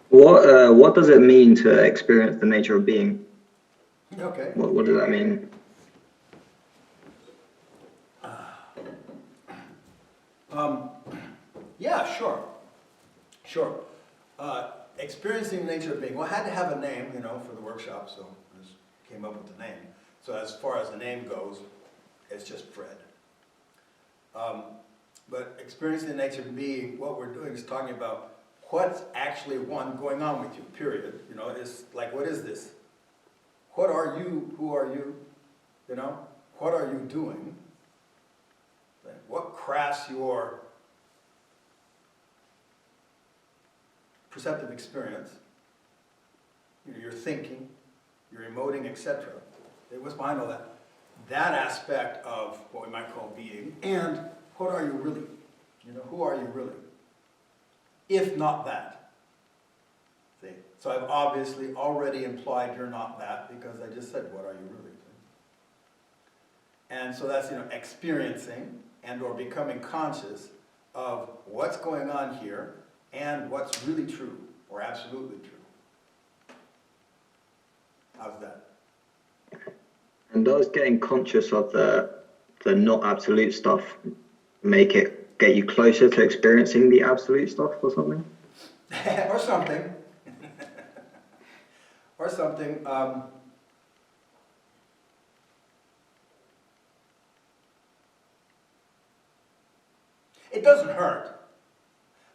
What does it mean to experience the nature of being? Okay. What does that mean? Yeah, sure. Sure. Experiencing the nature of being. Well, I had to have a name, for the workshop, so I just came up with the name. So as far as the name goes, it's just Fred. But experiencing the nature of being, what we're doing is talking about what's actually going on with you, period. It's like, what is this? What are you? Who are you? What are you doing? What crafts your perceptive experience, your thinking, your emoting, etc. What's behind all that? That aspect of what we might call being, and what are you really? Who are you really? If not that. See? So I've obviously already implied you're not that because I just said, what are you really? And so that's, experiencing and or becoming conscious of what's going on here and what's really true or absolutely true. How's that? And does getting conscious of the not absolute stuff get you closer to experiencing the absolute stuff or something? Or something. Or something. It doesn't hurt.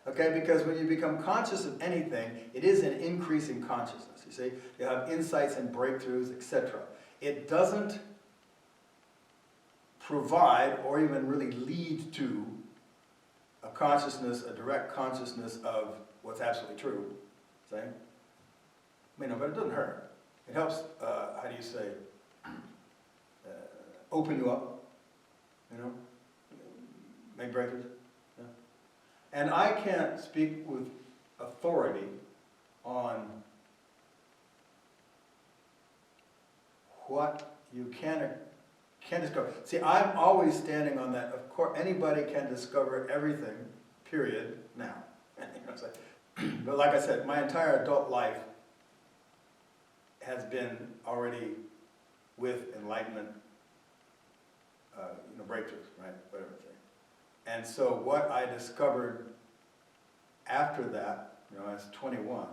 Okay, because when you become conscious of anything, it is an increase in consciousness. You see, you have insights and breakthroughs, etc. It doesn't provide or even really lead to a consciousness, a direct consciousness of what's absolutely true. See? But it doesn't hurt. It helps, how do you say, open you up, make breakthroughs. Yeah. And I can't speak with authority on what you can discover. See, I'm always standing on that. Of course, anybody can discover everything, period, now. It's like, but like I said, my entire adult life has been already with enlightenment, breakthroughs, right? Whatever thing. And so what I discovered after that, as 21,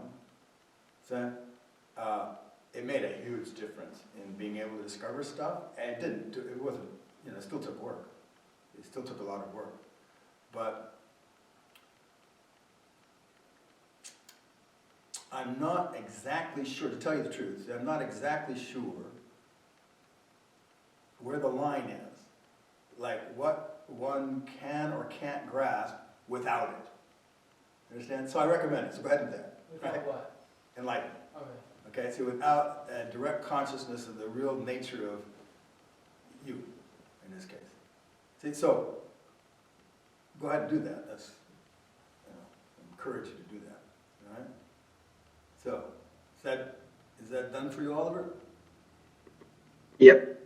it made a huge difference in being able to discover stuff. And it wasn't, it still took work. It still took a lot of work. But I'm not exactly sure, to tell you the truth, I'm not exactly sure where the line is. Like what one can or can't grasp without it. Understand? So I recommend it. So go ahead and do that. Without right? what? Enlightenment. Okay. Okay, so without a direct consciousness of the real nature of you, in this case. See, so go ahead and do that. That's, I encourage you to do that. All right? So, is that done for you, Oliver? Yep.